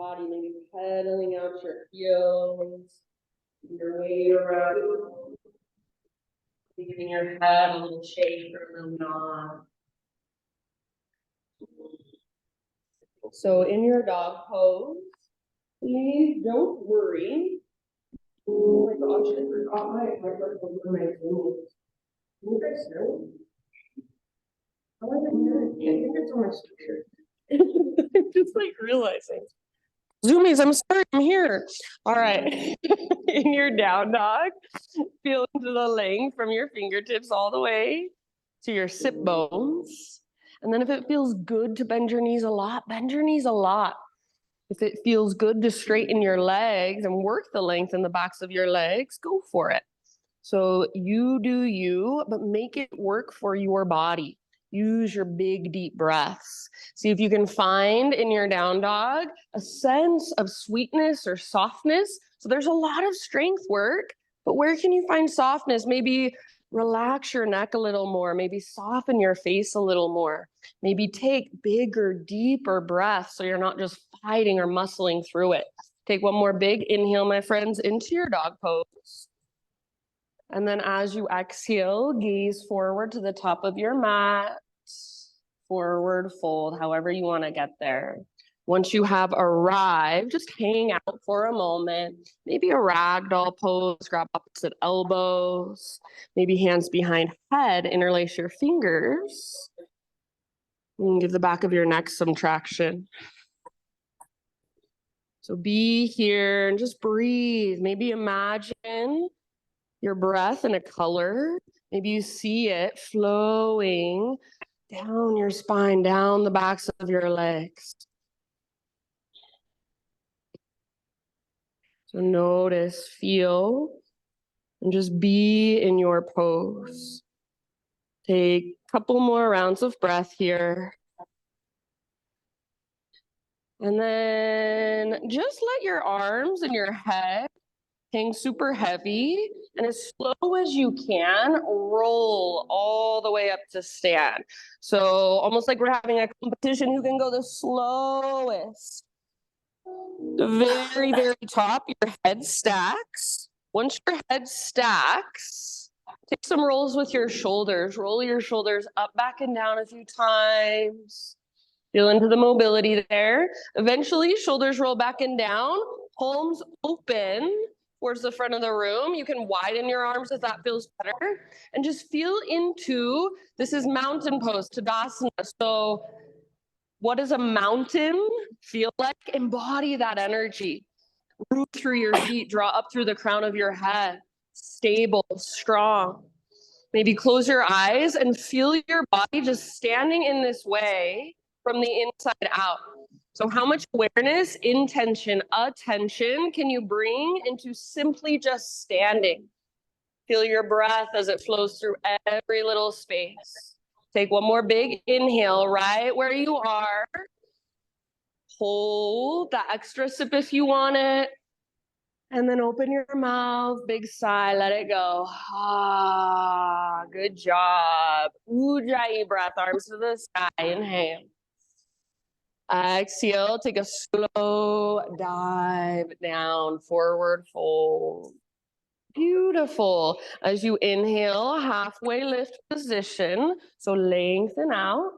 body, maybe pedaling out your heels, your weight around, giving your head a little shake or a little nod. So in your dog pose, please don't worry. Oh my gosh, I forgot my microphone for my Zoom. Can you guys hear me? How am I hearing? I think it's on my speaker. I'm just like realizing. Zoomies, I'm sorry, I'm here. All right. In your down dog, feel into the length from your fingertips all the way to your sit bones. And then if it feels good to bend your knees a lot, bend your knees a lot. If it feels good to straighten your legs and work the length in the backs of your legs, go for it. So you do you, but make it work for your body. Use your big, deep breaths. See if you can find in your down dog a sense of sweetness or softness. So there's a lot of strength work, but where can you find softness? Maybe relax your neck a little more. Maybe soften your face a little more. Maybe take bigger, deeper breaths so you're not just fighting or muscling through it. Take one more big inhale, my friends, into your dog pose. And then as you exhale, gaze forward to the top of your mat, forward fold, however you want to get there. Once you have arrived, just hang out for a moment. Maybe a ragdoll pose, grab opposite elbows, maybe hands behind head, interlace your fingers. And give the back of your neck some traction. So be here and just breathe. Maybe imagine your breath in a color. Maybe you see it flowing down your spine, down the backs of your legs. So notice, feel, and just be in your pose. Take a couple more rounds of breath here. And then just let your arms and your head hang super heavy, and as slow as you can, roll all the way up to stand. So almost like we're having a competition who can go the slowest. The very, very top, your head stacks. Once your head stacks, take some rolls with your shoulders. Roll your shoulders up, back, and down a few times. Feel into the mobility there. Eventually, shoulders roll back and down, palms open towards the front of the room. You can widen your arms if that feels better. And just feel into, this is mountain pose, Tadasana. So what does a mountain feel like? Embody that energy. Root through your feet, draw up through the crown of your head. Stable, strong. Maybe close your eyes and feel your body just standing in this way from the inside out. So how much awareness, intention, attention can you bring into simply just standing? Feel your breath as it flows through every little space. Take one more big inhale right where you are. Hold that extra sip if you want it. And then open your mouth, big sigh, let it go. Ah, good job. Ujjayi breath, arms to the sky, inhale. Exhale, take a slow dive down, forward fold. Beautiful. As you inhale, halfway lift position. So lengthen out.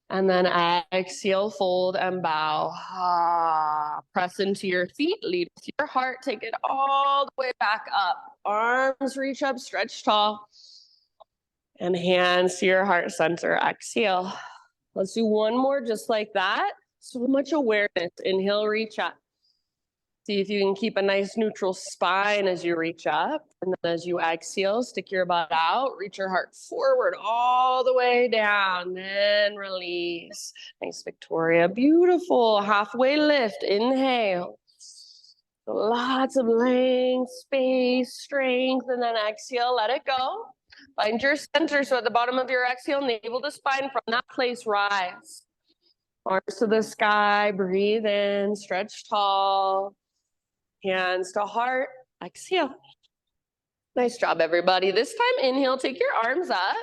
And then exhale, fold and bow. Ah, press into your feet, lead with your heart. Take it all the way back up. Arms reach up, stretch tall. And hands to your heart center. Exhale. Let's do one more just like that. So much awareness. Inhale, reach up. See if you can keep a nice neutral spine as you reach up. And then as you exhale, stick your butt out, reach your heart forward all the way down, then release. Thanks, Victoria. Beautiful. Halfway lift. Inhale. Lots of length, space, strength, and then exhale, let it go. Find your center. So at the bottom of your exhale, navel to spine. From that place, rise. Arms to the sky, breathe in, stretch tall. Hands to heart, exhale. Nice job, everybody. This time, inhale, take your arms up.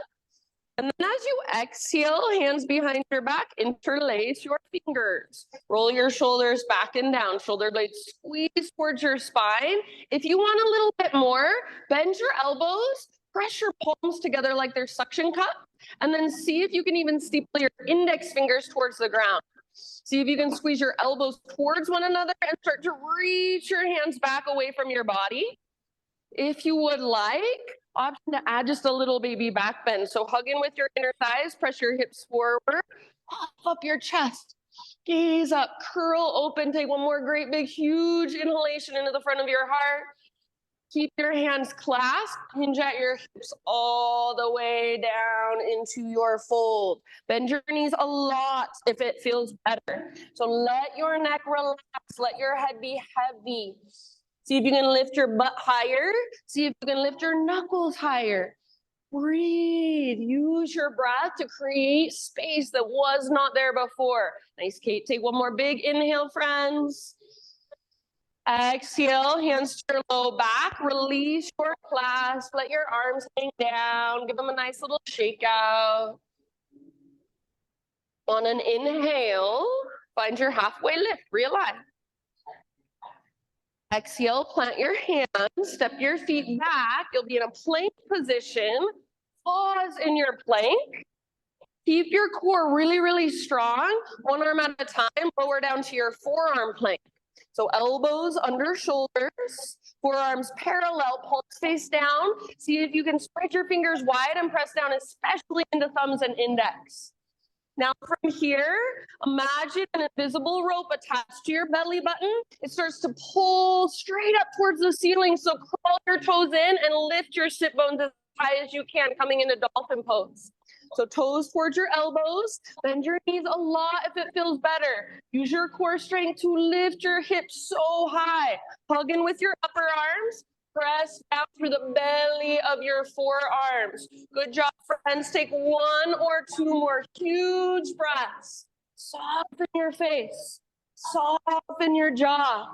And then as you exhale, hands behind your back, interlace your fingers. Roll your shoulders back and down. Shoulder blades squeeze towards your spine. If you want a little bit more, bend your elbows, press your palms together like they're suction cups, and then see if you can even steeple your index fingers towards the ground. See if you can squeeze your elbows towards one another and start to reach your hands back away from your body. If you would like, option to add just a little baby back bend. So hug in with your inner thighs, press your hips forward, puff up your chest, gaze up, curl open, take one more great big huge inhalation into the front of your heart. Keep your hands clasped, hinge at your hips all the way down into your fold. Bend your knees a lot if it feels better. So let your neck relax, let your head be heavy. See if you can lift your butt higher. See if you can lift your knuckles higher. Breathe. Use your breath to create space that was not there before. Nice, Kate. Take one more big inhale, friends. Exhale, hands to your low back. Release your clasp. Let your arms hang down. Give them a nice little shake out. On an inhale, find your halfway lift. Realign. Exhale, plant your hands, step your feet back. You'll be in a plank position. Pause in your plank. Keep your core really, really strong. One arm at a time, lower down to your forearm plank. So elbows under shoulders, forearms parallel, palms face down. See if you can spread your fingers wide and press down, especially into thumbs and index. Now from here, imagine an invisible rope attached to your belly button. It starts to pull straight up towards the ceiling. So curl your toes in and lift your sit bones as high as you can, coming into dolphin pose. So toes towards your elbows, bend your knees a lot if it feels better. Use your core strength to lift your hips so high. Hug in with your upper arms. Press down through the belly of your forearms. Good job, friends. Take one or two more huge breaths. Soften your face. Soften your jaw.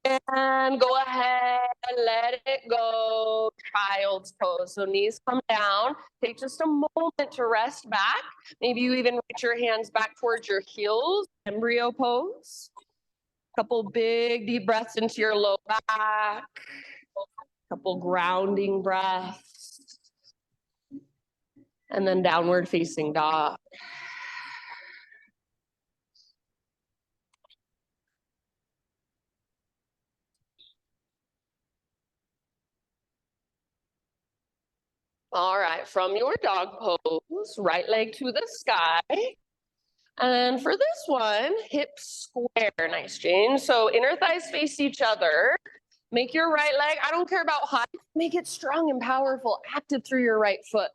And go ahead and let it go. Child's pose. So knees come down. Take just a moment to rest back. Maybe you even reach your hands back towards your heels. Embryo pose. Couple big deep breaths into your low back. Couple grounding breaths. And then downward facing dog. All right, from your dog pose, right leg to the sky. And for this one, hips square. Nice, Jane. So inner thighs face each other. Make your right leg, I don't care about height, make it strong and powerful, active through your right foot.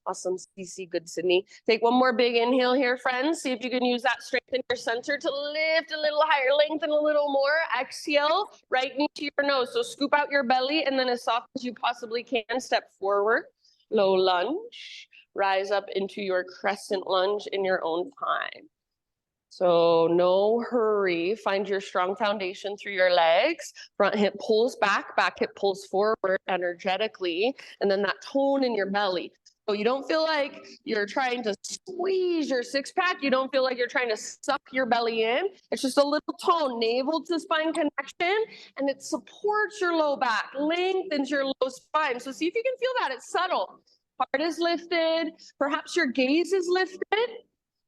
Awesome, CC, good, Sydney. Take one more big inhale here, friends. See if you can use that strength in your center to lift a little higher, lengthen a little more. Exhale, right knee to your nose. So scoop out your belly and then as soft as you possibly can, step forward. Low lunge, rise up into your crescent lunge in your own time. So no hurry, find your strong foundation through your legs. Front hip pulls back, back hip pulls forward energetically, and then that tone in your belly. So you don't feel like you're trying to squeeze your six pack. You don't feel like you're trying to suck your belly in. It's just a little tone, navel to spine connection, and it supports your low back, lengthens your low spine. So see if you can feel that. It's subtle. Heart is lifted. Perhaps your gaze is lifted.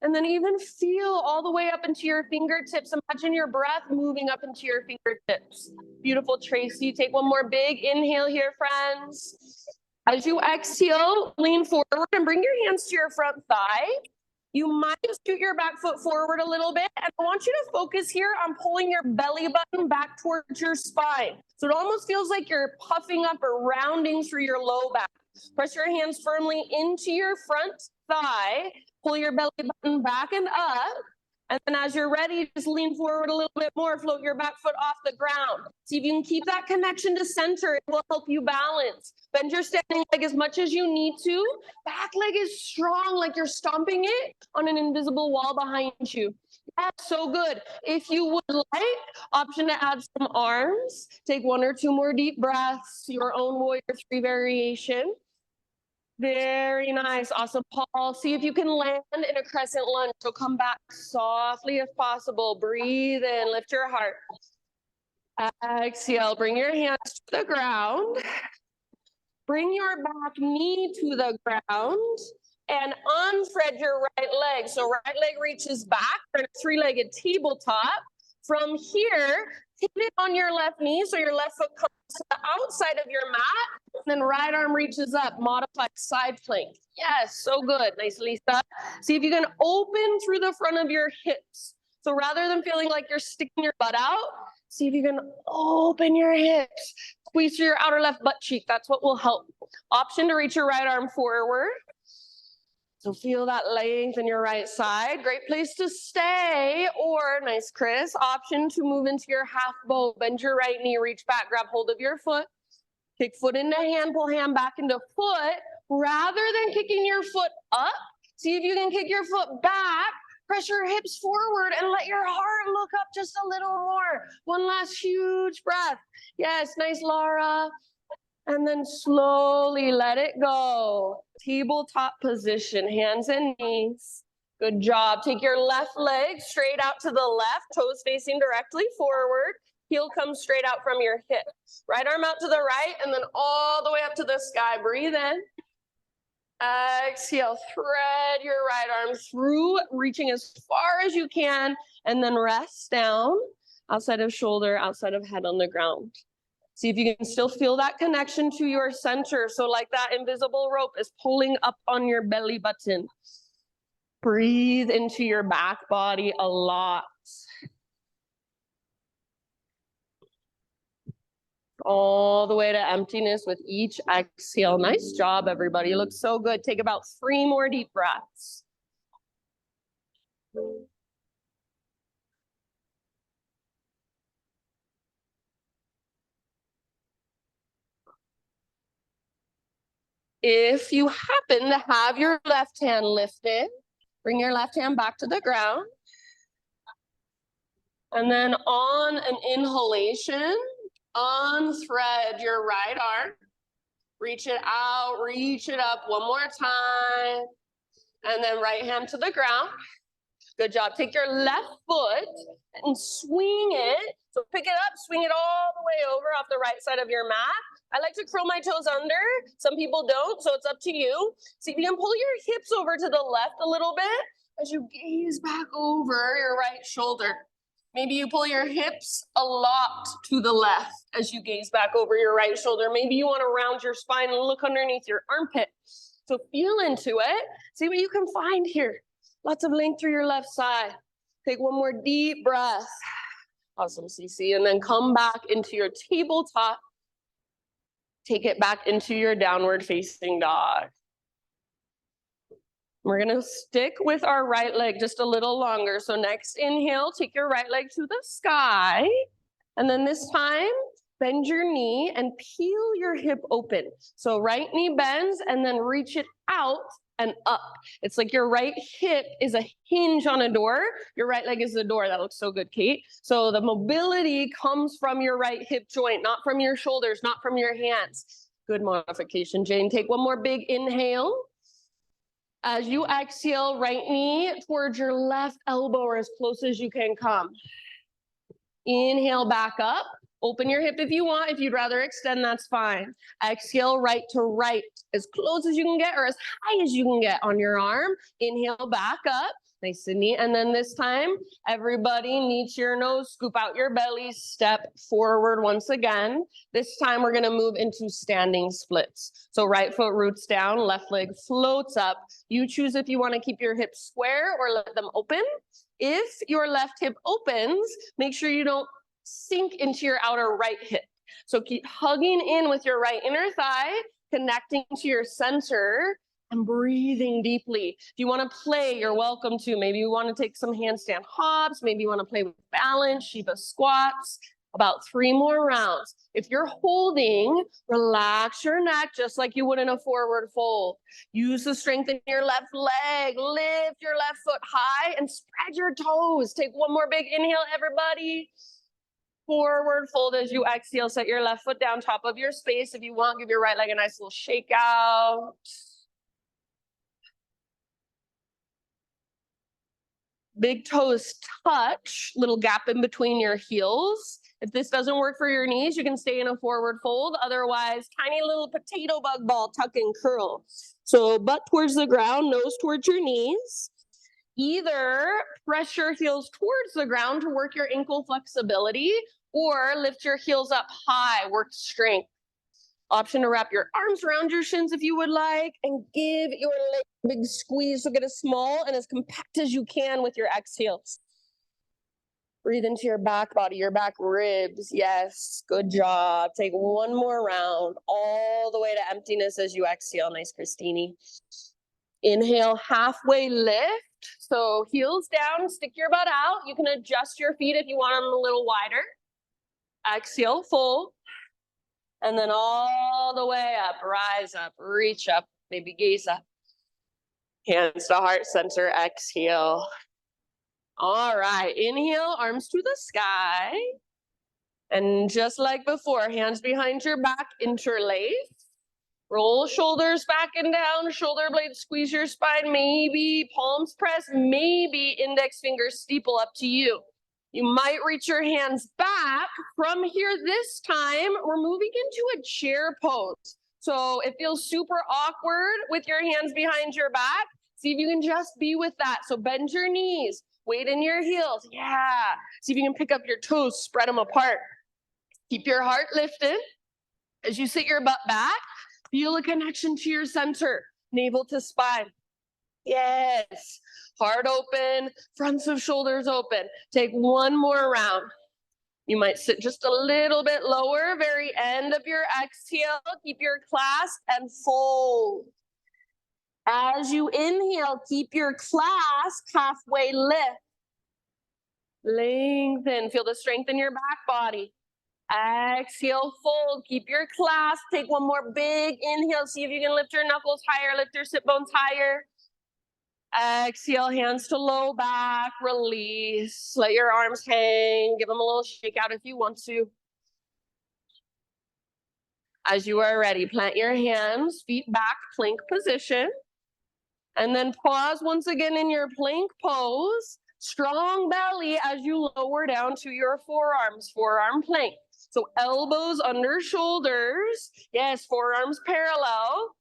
And then even feel all the way up into your fingertips. Imagine your breath moving up into your fingertips. Beautiful, Tracy. Take one more big inhale here, friends. As you exhale, lean forward and bring your hands to your front thigh. You might scoot your back foot forward a little bit. And I want you to focus here on pulling your belly button back towards your spine. So it almost feels like you're puffing up or rounding through your low back. Press your hands firmly into your front thigh. Pull your belly button back and up. And then as you're ready, just lean forward a little bit more. Float your back foot off the ground. See if you can keep that connection to center. It will help you balance. Bend your standing leg as much as you need to. Back leg is strong, like you're stomping it on an invisible wall behind you. That's so good. If you would like, option to add some arms. Take one or two more deep breaths. Your own warrior 3 variation. Very nice. Awesome, Paul. See if you can land in a crescent lunge. So come back softly if possible. Breathe in, lift your heart. Exhale, bring your hands to the ground. Bring your back knee to the ground and unthread your right leg. So right leg reaches back for a three-legged tabletop. From here, pivot on your left knee so your left foot comes to the outside of your mat, and then right arm reaches up, modified side plank. Yes, so good. Nice, Lisa. See if you can open through the front of your hips. So rather than feeling like you're sticking your butt out, see if you can open your hips. Squeeze your outer left butt cheek. That's what will help. Option to reach your right arm forward. So feel that length in your right side. Great place to stay. Or, nice, Chris, option to move into your half bow. Bend your right knee, reach back, grab hold of your foot. Kick foot into hand, pull hand back into foot. Rather than kicking your foot up, see if you can kick your foot back. Press your hips forward and let your heart look up just a little more. One last huge breath. Yes, nice, Laura. And then slowly let it go. Tabletop position, hands and knees. Good job. Take your left leg straight out to the left, toes facing directly forward. Heel comes straight out from your hip. Right arm out to the right and then all the way up to the sky. Breathe in. Exhale, thread your right arm through, reaching as far as you can, and then rest down, outside of shoulder, outside of head on the ground. See if you can still feel that connection to your center. So like that invisible rope is pulling up on your belly button. Breathe into your back body a lot. All the way to emptiness with each exhale. Nice job, everybody. You look so good. Take about 3 more deep breaths. If you happen to have your left hand lifted, bring your left hand back to the ground. And then on an inhalation, unthread your right arm. Reach it out, reach it up one more time. And then right hand to the ground. Good job. Take your left foot and swing it. So pick it up, swing it all the way over off the right side of your mat. I like to curl my toes under. Some people don't, so it's up to you. See if you can pull your hips over to the left a little bit as you gaze back over your right shoulder. Maybe you pull your hips a lot to the left as you gaze back over your right shoulder. Maybe you want to round your spine and look underneath your armpit. So feel into it. See what you can find here. Lots of length through your left side. Take one more deep breath. Awesome, Cece. And then come back into your tabletop. Take it back into your downward facing dog. We're going to stick with our right leg just a little longer. So next inhale, take your right leg to the sky. And then this time, bend your knee and peel your hip open. So right knee bends and then reach it out and up. It's like your right hip is a hinge on a door. Your right leg is the door. That looks so good, Kate. So the mobility comes from your right hip joint, not from your shoulders, not from your hands. Good modification, Jane. Take one more big inhale. As you exhale, right knee towards your left elbow or as close as you can come. Inhale back up. Open your hip if you want. If you'd rather extend, that's fine. Exhale right to right, as close as you can get or as high as you can get on your arm. Inhale back up. Nice and neat. And then this time, everybody knee to your nose, scoop out your belly, step forward once again. This time we're going to move into standing splits. So right foot roots down, left leg floats up. You choose if you want to keep your hips square or let them open. If your left hip opens, make sure you don't sink into your outer right hip. So keep hugging in with your right inner thigh, connecting to your center, and breathing deeply. If you want to play, you're welcome to. Maybe you want to take some handstand hops. Maybe you want to play with balance, Shiva squats. About 3 more rounds. If you're holding, relax your neck just like you would in a forward fold. Use the strength in your left leg. Lift your left foot high and spread your toes. Take one more big inhale, everybody. Forward fold as you exhale. Set your left foot down top of your space. If you want, give your right leg a nice little shake out. Big toes touch, little gap in between your heels. If this doesn't work for your knees, you can stay in a forward fold. Otherwise, tiny little potato bug ball, tuck and curl. So butt towards the ground, nose towards your knees. Either press your heels towards the ground to work your ankle flexibility, or lift your heels up high, work strength. Option to wrap your arms around your shins if you would like, and give your leg a big squeeze. So get as small and as compact as you can with your exhales. Breathe into your back body, your back ribs. Yes, good job. Take one more round all the way to emptiness as you exhale. Nice, Christine. Inhale, halfway lift. So heels down, stick your butt out. You can adjust your feet if you want them a little wider. Exhale, fold. And then all the way up, rise up, reach up, maybe gaze up. Hands to heart center, exhale. All right, inhale, arms to the sky. And just like before, hands behind your back, interlace. Roll shoulders back and down, shoulder blades squeeze your spine, maybe palms press, maybe index fingers steeple, up to you. You might reach your hands back. From here this time, we're moving into a chair pose. So it feels super awkward with your hands behind your back. See if you can just be with that. So bend your knees, weight in your heels. Yeah. See if you can pick up your toes, spread them apart. Keep your heart lifted. As you sit your butt back, feel a connection to your center, navel to spine. Yes. Heart open, fronts of shoulders open. Take one more round. You might sit just a little bit lower, very end of your exhale. Keep your clasp and fold. As you inhale, keep your clasp halfway lift. Lengthen, feel the strength in your back body. Exhale, fold, keep your clasp. Take one more big inhale. See if you can lift your knuckles higher, lift your sit bones higher. Exhale, hands to low back, release. Let your arms hang. Give them a little shake out if you want to. As you are ready, plant your hands, feet back, plank position. And then pause once again in your plank pose. Strong belly as you lower down to your forearms, forearm plank. So elbows under shoulders. Yes, forearms parallel.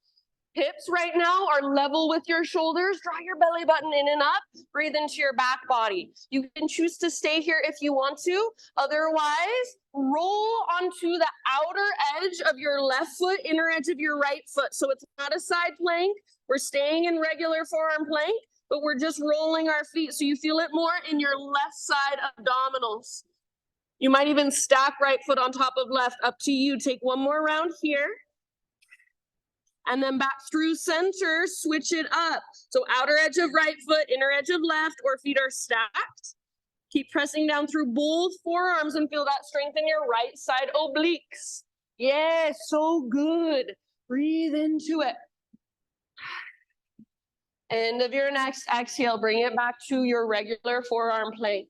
Hips right now are level with your shoulders. Draw your belly button in and up. Breathe into your back body. You can choose to stay here if you want to. Otherwise, roll onto the outer edge of your left foot, inner edge of your right foot. So it's not a side plank. We're staying in regular forearm plank, but we're just rolling our feet so you feel it more in your left side abdominals. You might even stack right foot on top of left, up to you. Take one more round here. And then back through center, switch it up. So outer edge of right foot, inner edge of left, or feet are stacked. Keep pressing down through both forearms and feel that strength in your right side obliques. Yes, so good. Breathe into it. End of your next exhale, bring it back to your regular forearm plank.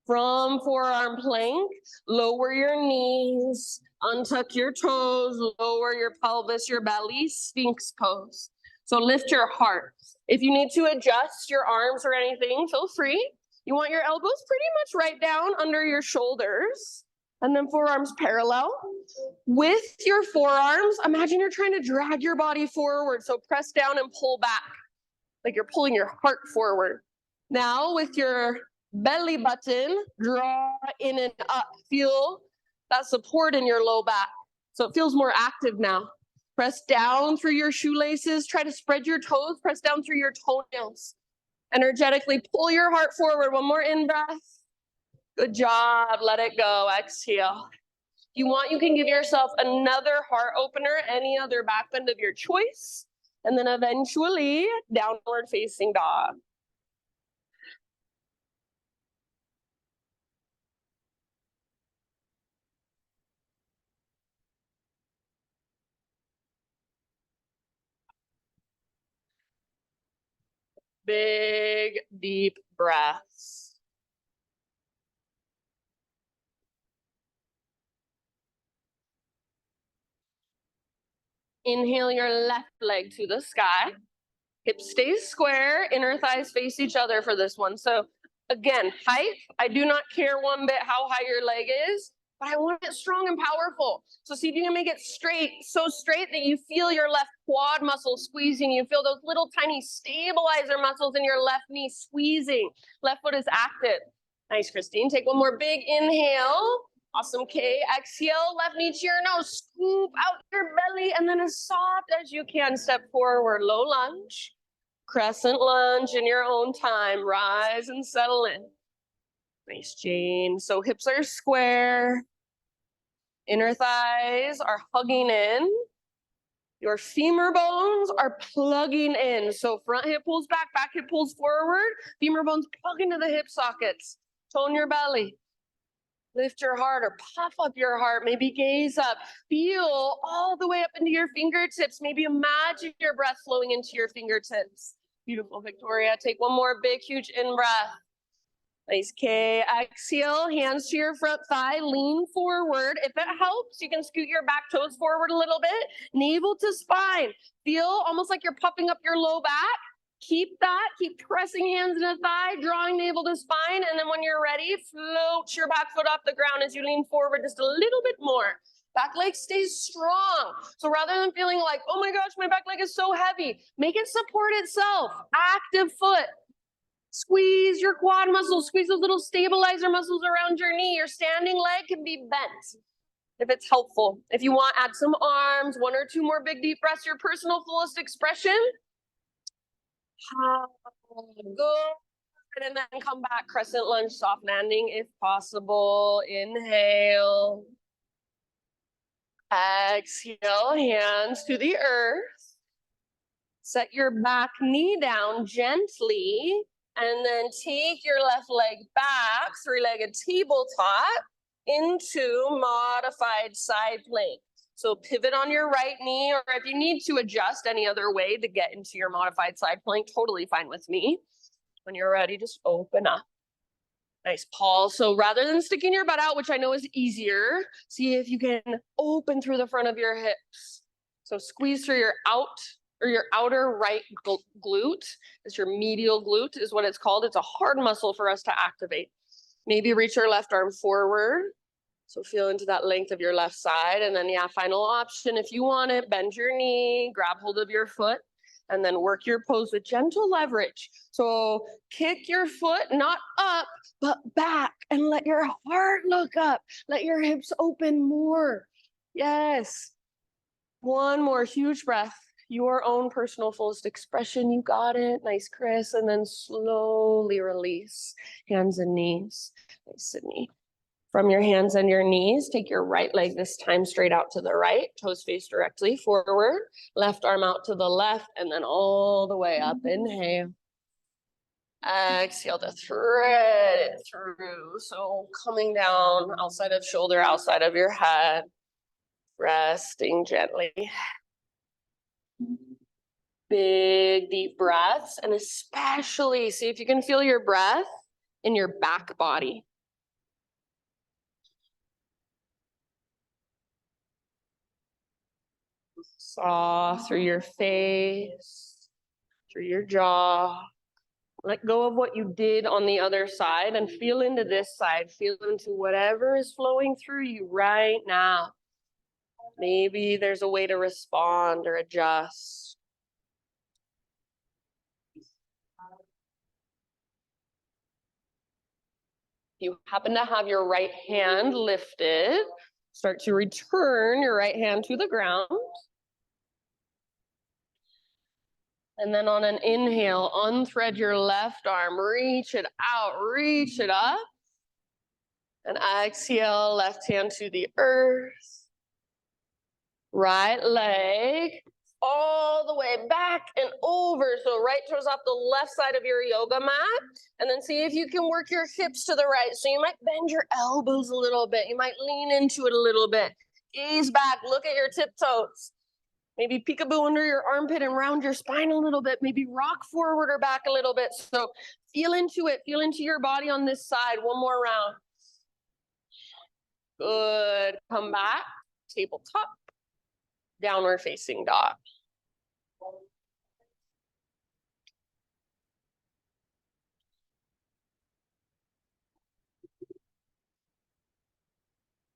From forearm plank, lower your knees, untuck your toes, lower your pelvis, your belly, Sphinx pose. So lift your heart. If you need to adjust your arms or anything, feel free. You want your elbows pretty much right down under your shoulders, and then forearms parallel. With your forearms, imagine you're trying to drag your body forward, so press down and pull back, like you're pulling your heart forward. Now with your belly button, draw in and up. Feel that support in your low back. So it feels more active now. Press down through your shoelaces. Try to spread your toes. Press down through your toenails. Energetically pull your heart forward. One more in-breath. Good job. Let it go. Exhale. If you want, you can give yourself another heart opener, any other back bend of your choice. And then eventually, downward facing dog. Big, deep breaths. Inhale your left leg to the sky. Hips stay square, inner thighs face each other for this one. So Again, height, I do not care one bit how high your leg is, but I want it strong and powerful. So see if you can make it straight, so straight that you feel your left quad muscle squeezing. You feel those little tiny stabilizer muscles in your left knee squeezing. Left foot is active. Nice, Christine. Take one more big inhale. Awesome, Kay. Exhale, left knee to your nose. Scoop out your belly, and then as soft as you can, step forward. Low lunge. Crescent lunge in your own time. Rise and settle in. Nice, Jane. So hips are square. Inner thighs are hugging in. Your femur bones are plugging in. So front hip pulls back hip pulls forward. Femur bones plug into the hip sockets. Tone your belly. Lift your heart or puff up your heart. Maybe gaze up. Feel all the way up into your fingertips. Maybe imagine your breath flowing into your fingertips. Beautiful, Victoria. Take one more big, huge in-breath. Nice, K. Exhale, hands to your front thigh, lean forward. If it helps, you can scoot your back toes forward a little bit. Navel to spine. Feel almost like you're puffing up your low back. Keep that, keep pressing hands in the thigh, drawing navel to spine, and then when you're ready, float your back foot off the ground as you lean forward just a little bit more. Back leg stays strong. So rather than feeling like, oh my gosh, my back leg is so heavy, make it support itself. Active foot. Squeeze your quad muscles, squeeze those little stabilizer muscles around your knee. Your standing leg can be bent if it's helpful. If you want, add some arms, one or two more big deep breaths, your personal fullest expression. Good, and then come back, crescent lunge, soft landing if possible. Inhale. Exhale, hands to the earth. Set your back knee down gently, and then take your left leg back, three-legged tabletop, into modified side plank. So pivot on your right knee, or if you need to adjust any other way to get into your modified side plank, totally fine with me. When you're ready, just open up. Nice, Paul. So rather than sticking your butt out, which I know is easier, see if you can open through the front of your hips. So squeeze through your outer right glute. It's your medial glute is what it's called. It's a hard muscle for us to activate. Maybe reach your left arm forward. So feel into that length of your left side. And then, yeah, final option, if you want it, bend your knee, grab hold of your foot, and then work your pose with gentle leverage. So kick your foot, not up, but back, and let your heart look up. Let your hips open more. Yes. One more huge breath. Your own personal fullest expression. You got it. Nice, Chris. And then slowly release. Hands and knees. Nice, Sydney. From your hands and your knees, take your right leg this time straight out to the right, toes face directly forward, left arm out to the left, and then all the way up. Inhale. Exhale to thread it through. So coming down outside of shoulder, outside of your head, resting gently. Big deep breaths, and especially see if you can feel your breath in your back body. Soft through your face, through your jaw. Let go of what you did on the other side and feel into this side. Feel into whatever is flowing through you right now. Maybe there's a way to respond or adjust. You happen to have your right hand lifted. Start to return your right hand to the ground. And then on an inhale, unthread your left arm, reach it out, reach it up. And exhale, left hand to the earth. Right leg all the way back and over. So right toes off the left side of your yoga mat. And then see if you can work your hips to the right. So you might bend your elbows a little bit. You might lean into it a little bit. Gaze back, look at your tiptoes. Maybe peekaboo under your armpit and round your spine a little bit. Maybe rock forward or back a little bit. So feel into it. Feel into your body on this side. One more round. Good. Come back. Tabletop. Downward facing dog.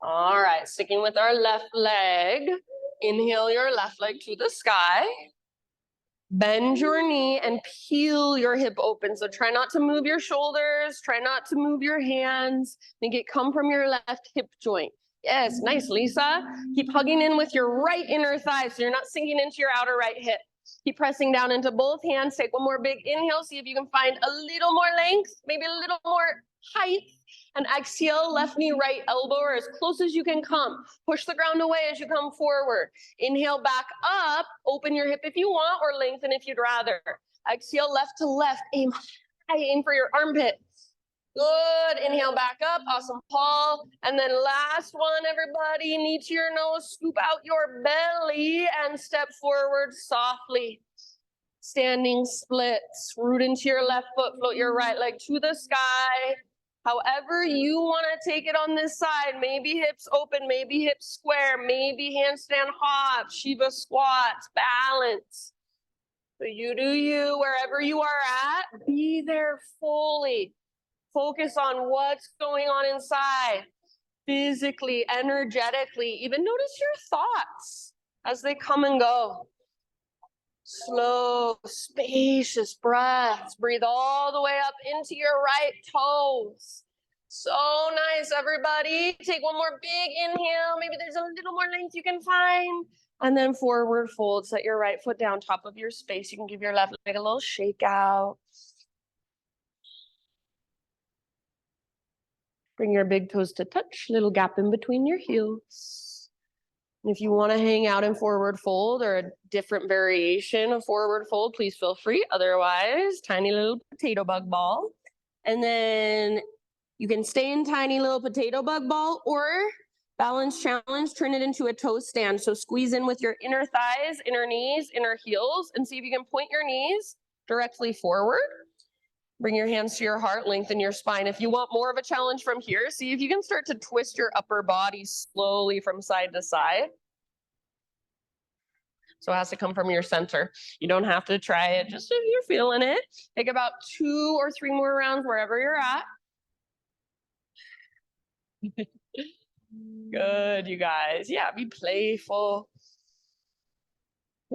All right, sticking with our left leg. Inhale your left leg to the sky. Bend your knee and peel your hip open. So try not to move your shoulders. Try not to move your hands. Make it come from your left hip joint. Yes, nice, Lisa. Keep hugging in with your right inner thigh so you're not sinking into your outer right hip. Keep pressing down into both hands. Take one more big inhale. See if you can find a little more length, maybe a little more height. And exhale, left knee, right elbow, or as close as you can come. Push the ground away as you come forward. Inhale back up, open your hip if you want, or lengthen if you'd rather. Exhale, left to left, aim high, aim for your armpit. Good, inhale back up, awesome, Paul. And then last one, everybody, knee to your nose, scoop out your belly and step forward softly. Standing splits, root into your left foot, float your right leg to the sky. However you want to take it on this side, maybe hips open, maybe hips square, maybe handstand hop, Shiva squats, balance. So you do you, wherever you are at, be there fully. Focus on what's going on inside, physically, energetically. Even notice your thoughts as they come and go. Slow, spacious breaths. Breathe all the way up into your right toes. So nice, everybody. Take one more big inhale. Maybe there's a little more length you can find. And then forward fold. Set your right foot down top of your space. You can give your left leg a little shake out. Bring your big toes to touch. Little gap in between your heels. If you want to hang out in forward fold or a different variation of forward fold, please feel free. Otherwise, tiny little potato bug ball. And then you can stay in tiny little potato bug ball or balance challenge, turn it into a toe stand. So squeeze in with your inner thighs, inner knees, inner heels, and see if you can point your knees directly forward. Bring your hands to your heart, lengthen your spine. If you want more of a challenge from here, see if you can start to twist your upper body slowly from side to side. So it has to come from your center. You don't have to try it, just if you're feeling it. Take about 2 or 3 more rounds wherever you're at. Good, you guys. Yeah, be playful.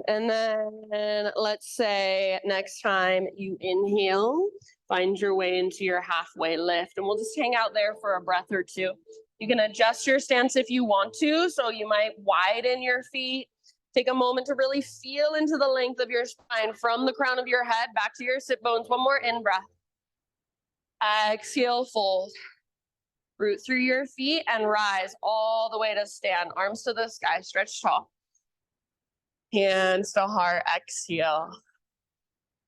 And then let's say next time you inhale, find your way into your halfway lift. And we'll just hang out there for a breath or two. You can adjust your stance if you want to. So you might widen your feet. Take a moment to really feel into the length of your spine from the crown of your head back to your sit bones. One more in breath. Exhale, fold. Root through your feet and rise all the way to stand. Arms to the sky, stretch tall. Hands to heart, exhale.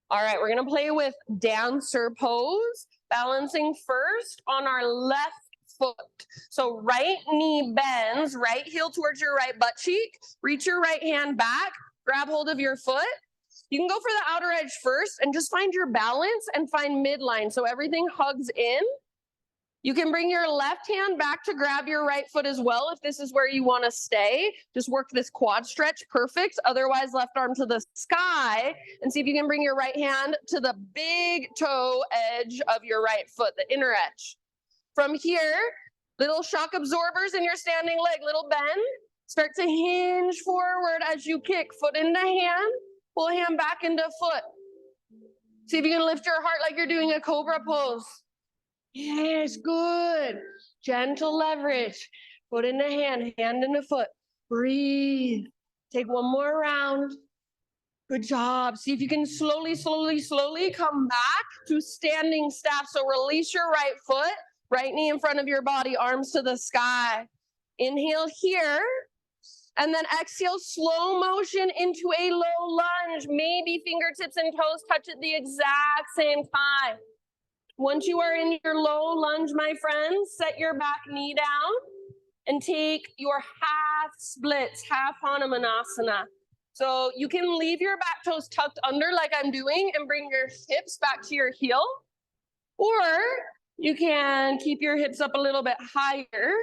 All right, we're gonna play with dancer pose, balancing first on our left foot. So right knee bends, right heel towards your right butt cheek, reach your right hand back, grab hold of your foot. You can go for the outer edge first and just find your balance and find midline so everything hugs in. You can bring your left hand back to grab your right foot as well if this is where you want to stay. Just work this quad stretch, perfect. Otherwise, left arm to the sky and see if you can bring your right hand to the big toe edge of your right foot, the inner edge. From here, little shock absorbers in your standing leg, little bend. Start to hinge forward as you kick, foot into hand, pull hand back into foot. See if you can lift your heart like you're doing a cobra pose. Yes, good. Gentle leverage. Foot in the hand in the foot. Breathe. Take one more round. Good job. See if you can slowly come back to standing staff. So release your right foot, right knee in front of your body, arms to the sky. Inhale here. And then exhale, slow motion into a low lunge. Maybe fingertips and toes touch at the exact same time. Once you are in your low lunge, my friends, set your back knee down and take your half splits, half Hanumanasana. So you can leave your back toes tucked under like I'm doing and bring your hips back to your heel. Or you can keep your hips up a little bit higher.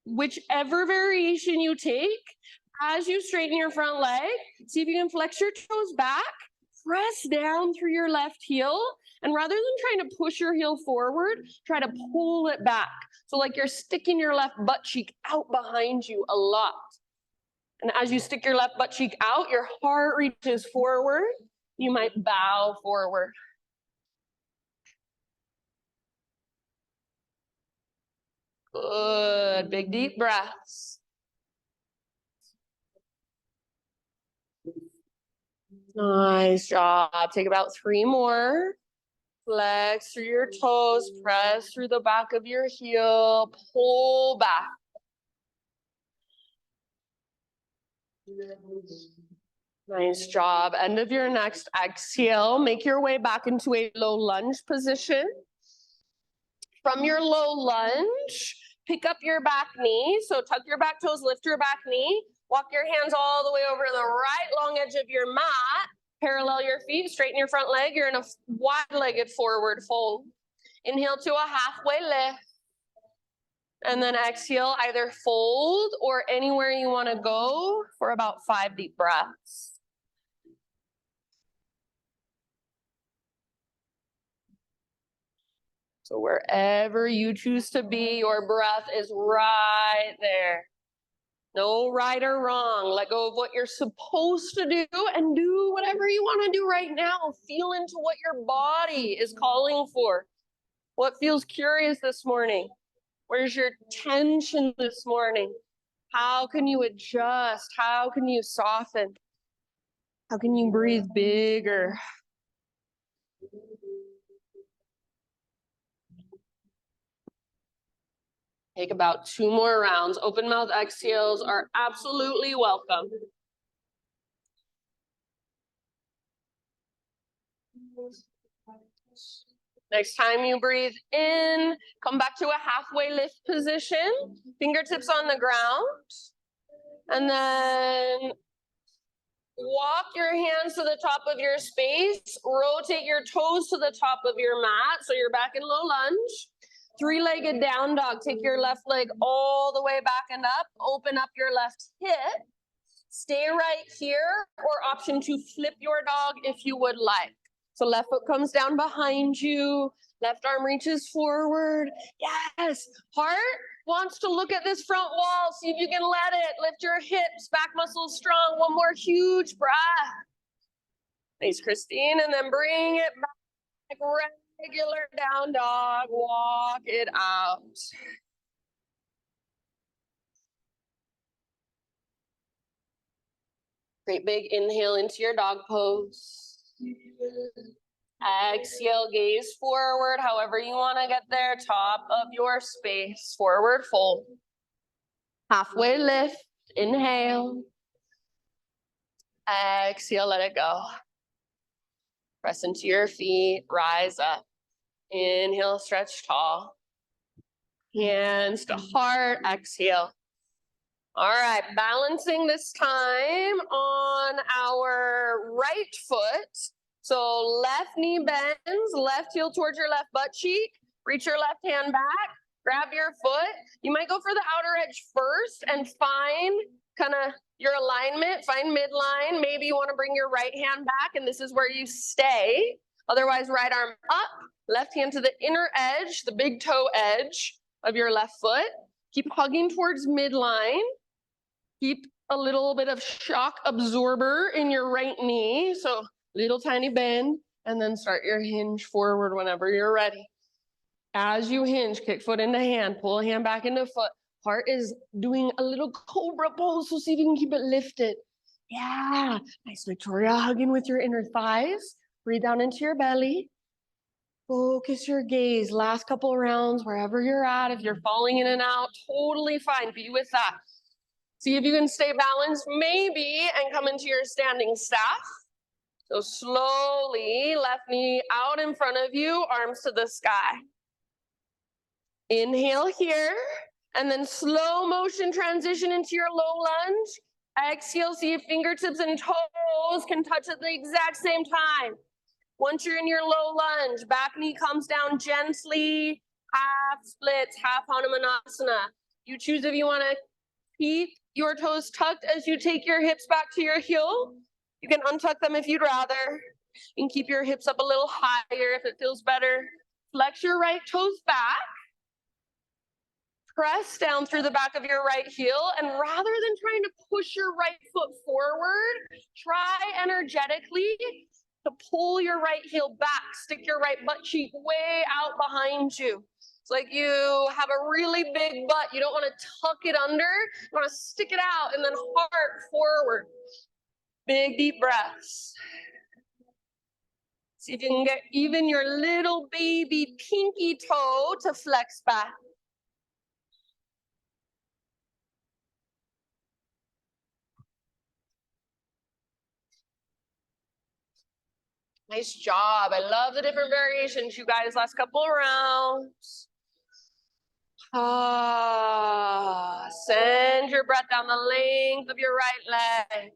Whichever variation you take, as you straighten your front leg, see if you can flex your toes back. press down through your left heel. And rather than trying to push your heel forward, try to pull it back. So like you're sticking your left butt cheek out behind you a lot. And as you stick your left butt cheek out, your heart reaches forward. You might bow forward. Good, big deep breaths. Nice job. Take about 3 more. Flex through your toes, press through the back of your heel, pull back. Nice job. End of your next exhale. Make your way back into a low lunge position. From your low lunge, pick up your back knee. So tuck your back toes, lift your back knee. Walk your hands all the way over the right long edge of your mat. Parallel your feet, straighten your front leg. You're in a wide-legged forward fold. Inhale to a halfway lift. And then exhale, either fold or anywhere you want to go for about 5 deep breaths. So wherever you choose to be, your breath is right there. No right or wrong. Let go of what you're supposed to do and do whatever you want to do right now. Feel into what your body is calling for. What feels curious this morning? Where's your tension this morning? How can you adjust? How can you soften? How can you breathe bigger? Take about 2 more rounds. Open mouth exhales are absolutely welcome. Next time you breathe in, come back to a halfway lift position, fingertips on the ground, and then walk your hands to the top of your space, rotate your toes to the top of your mat, so you're back in low lunge. 3-legged down dog, take your left leg all the way back and up, open up your left hip, stay right here, or option to flip your dog if you would like. So left foot comes down behind you, left arm reaches forward. Yes, heart wants to look at this front wall, see if you can let it. Lift your hips, back muscles strong. 1 more huge breath. Nice, Christine, and then bring it back. Regular down dog, walk it out. Great big inhale into your dog pose. Exhale, gaze forward, however you want to get there, top of your space, forward fold. Halfway lift, inhale. Exhale, let it go. Press into your feet, rise up. Inhale, stretch tall. Hands to heart, exhale. All right, balancing this time on our right foot. So left knee bends, left heel towards your left butt cheek. Reach your left hand back, grab your foot. You might go for the outer edge first and find kind of your alignment, find midline. Maybe you want to bring your right hand back, and this is where you stay. Otherwise, right arm up, left hand to the inner edge, the big toe edge of your left foot. Keep hugging towards midline. Keep a little bit of shock absorber in your right knee. So little tiny bend, and then start your hinge forward whenever you're ready. As you hinge, kick foot into hand, pull a hand back into foot. Heart is doing a little cobra pose, so see if you can keep it lifted. Yeah, nice, Victoria, hugging with your inner thighs. Breathe down into your belly. Focus your gaze. Last couple rounds, wherever you're at. If you're falling in and out, totally fine. Be with that. See if you can stay balanced, maybe, and come into your standing staff. So slowly, left knee out in front of you, arms to the sky. Inhale here, and then slow motion transition into your low lunge. Exhale, see if fingertips and toes can touch at the exact same time. Once you're in your low lunge, back knee comes down gently, half splits, half Hanumanasana. You choose if you want to keep your toes tucked as you take your hips back to your heel. You can untuck them if you'd rather. You can keep your hips up a little higher if it feels better. Flex your right toes back. Press down through the back of your right heel, and rather than trying to push your right foot forward, try energetically to pull your right heel back, stick your right butt cheek way out behind you. It's like you have a really big butt. You don't want to tuck it under. You want to stick it out and then heart forward. Big, deep breaths. See if you can get even your little baby pinky toe to flex back. Nice job. I love the different variations, you guys. Last couple of rounds. Send your breath down the length of your right leg.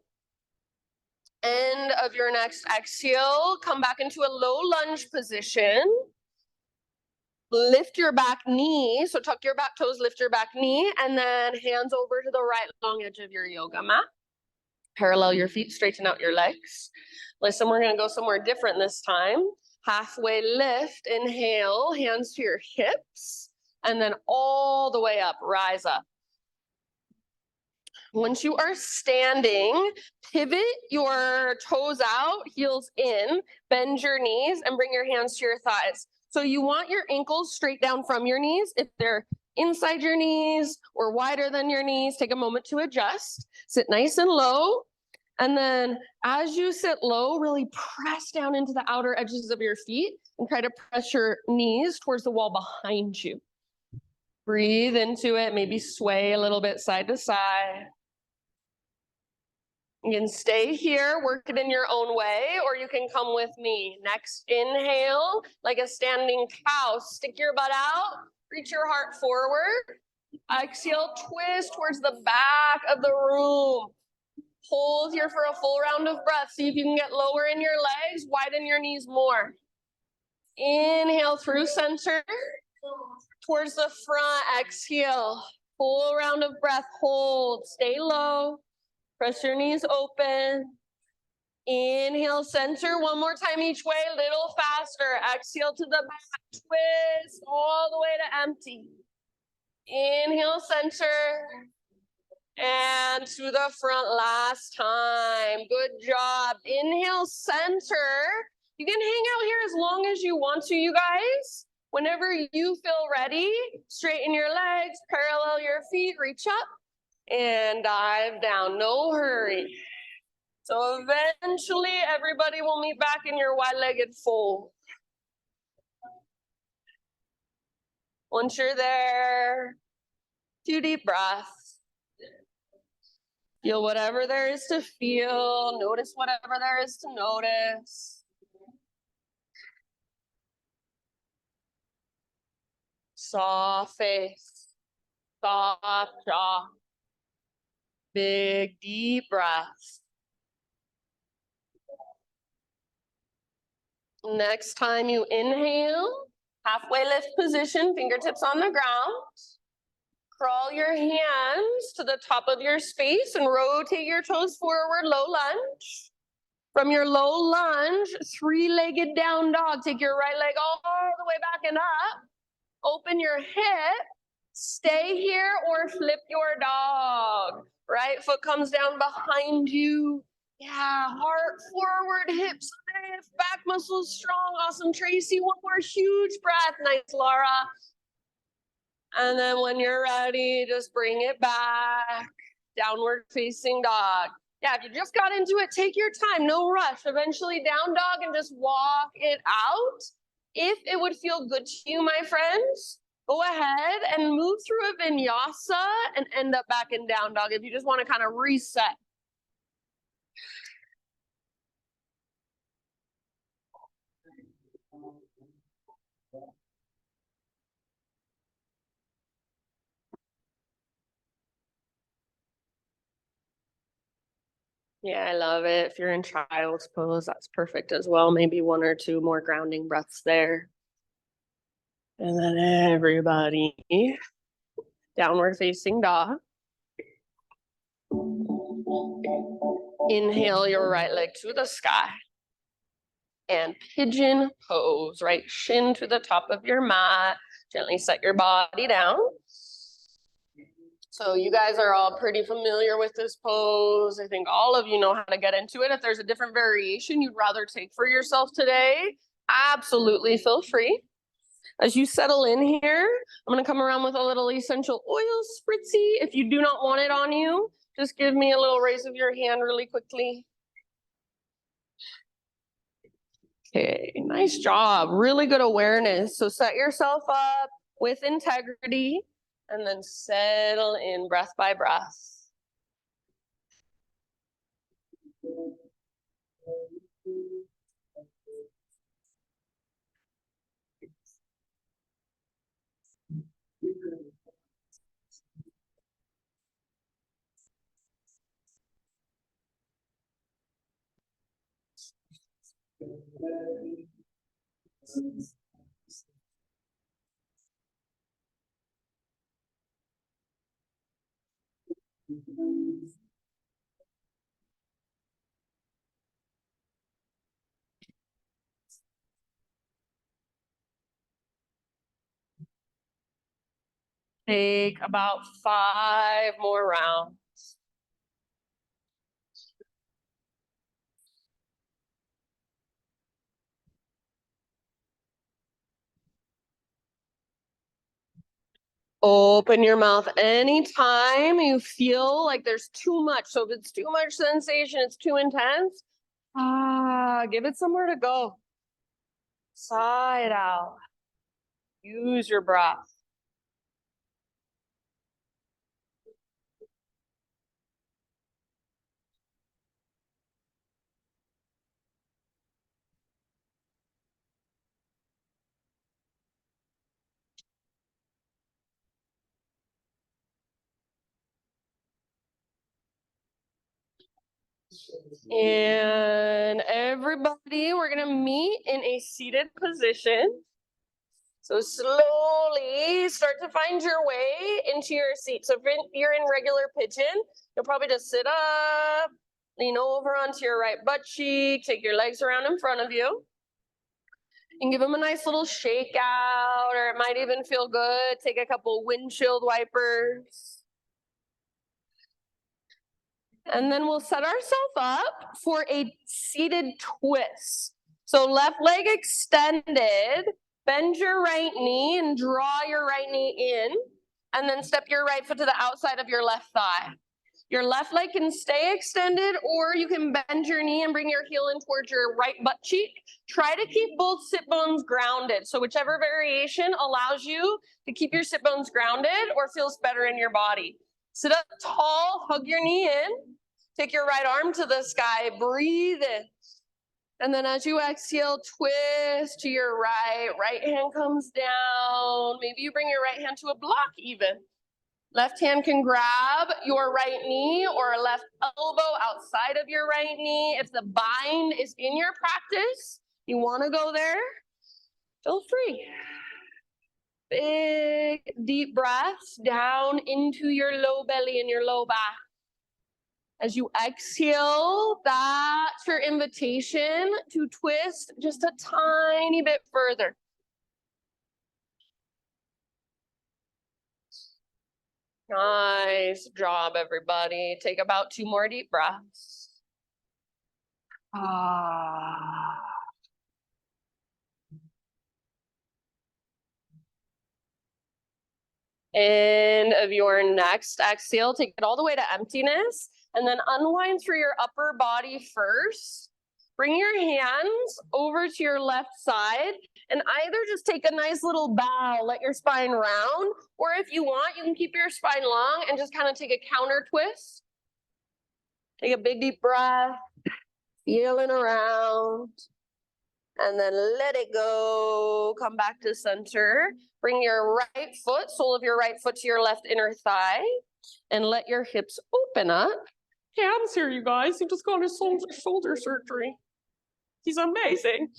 End of your next exhale. Come back into a low lunge position. Lift your back knee. So tuck your back toes, lift your back knee, and then hands over to the right long edge of your yoga mat. Parallel your feet, straighten out your legs. Listen, we're going to go somewhere different this time. Halfway lift, inhale, hands to your hips, and then all the way up, rise up. Once you are standing, pivot your toes out, heels in, bend your knees, and bring your hands to your thighs. So you want your ankles straight down from your knees. If they're inside your knees or wider than your knees, take a moment to adjust. Sit nice and low. And then as you sit low, really press down into the outer edges of your feet and try to press your knees towards the wall behind you. Breathe into it, maybe sway a little bit side to side. You can stay here, work it in your own way, or you can come with me. Next, inhale, like a standing cow. Stick your butt out, reach your heart forward. Exhale, twist towards the back of the room. Hold here for a full round of breath. See if you can get lower in your legs, widen your knees more. Inhale through center, towards the front, exhale. Full round of breath, hold, stay low. Press your knees open. Inhale, center, one more time each way, a little faster. Exhale to the back, twist all the way to empty. Inhale, center. And to the front last time. Good job. Inhale, center. You can hang out here as long as you want to, you guys. Whenever you feel ready, straighten your legs, parallel your feet, reach up, and dive down. No hurry. So eventually, everybody will meet back in your wide-legged fold. Once you're there, 2 deep breaths. Feel whatever there is to feel. Notice whatever there is to notice. Soft face, soft jaw. Big, deep breaths. Next time you inhale, halfway lift position, fingertips on the ground. Crawl your hands to the top of your space and rotate your toes forward, low lunge. From your low lunge, 3-legged down dog. Take your right leg all the way back and up. Open your hip. Stay here or flip your dog. Right foot comes down behind you. Yeah, heart forward, hips lift, back muscles strong. Awesome, Tracy. One more huge breath. Nice, Laura. And then when you're ready, just bring it back. Downward facing dog. Yeah, if you just got into it, take your time, no rush. Eventually down dog and just walk it out. If it would feel good to you, my friends, go ahead and move through a vinyasa and end up back in down dog if you just want to kind of reset. Yeah, I love it. If you're in child's pose, that's perfect as well. Maybe 1 or 2 more grounding breaths there. And then everybody, downward facing dog. Inhale your right leg to the sky. and pigeon pose, right? Shin to the top of your mat. Gently set your body down. So you guys are all pretty familiar with this pose. I think all of you know how to get into it. If there's a different variation you'd rather take for yourself today, absolutely feel free. As you settle in here, I'm going to come around with a little essential oil spritzy. If you do not want it on you, just give me a little raise of your hand really quickly. Okay, nice job. Really good awareness. So set yourself up with integrity and then settle in breath by breath. Take about 5 more rounds. Open your mouth anytime you feel like there's too much. So if it's too much sensation, it's too intense, give it somewhere to go. Sigh it out. Use your breath. And everybody, we're gonna meet in a seated position. So slowly start to find your way into your seat. So if you're in regular pigeon, you'll probably just sit up, lean over onto your right butt cheek, take your legs around in front of you. And give them a nice little shake out, or it might even feel good. Take a couple windshield wipers. And then we'll set ourselves up for a seated twist. So left leg extended, bend your right knee and draw your right knee in, and then step your right foot to the outside of your left thigh. Your left leg can stay extended, or you can bend your knee and bring your heel in towards your right butt cheek. Try to keep both sit bones grounded. So whichever variation allows you to keep your sit bones grounded or feels better in your body. Sit up tall, hug your knee in, take your right arm to the sky, breathe in. And then as you exhale, twist to your right hand comes down. Maybe you bring your right hand to a block even. Left hand can grab your right knee or a left elbow outside of your right knee. If the bind is in your practice, you want to go there, feel free. Big, deep breaths down into your low belly and your low back. As you exhale, that's your invitation to twist just a tiny bit further. Nice job, everybody. Take about 2 more deep breaths. End of your next exhale, take it all the way to emptiness, and then unwind through your upper body first. Bring your hands over to your left side and either just take a nice little bow, let your spine round, or if you want, you can keep your spine long and just kind of take a counter twist. Take a big deep breath, feeling around, and then let it go. Come back to center. Bring your right foot, sole of your right foot to your left inner thigh, and let your hips open up. Cam's here, you guys. He just got his shoulder surgery. He's amazing.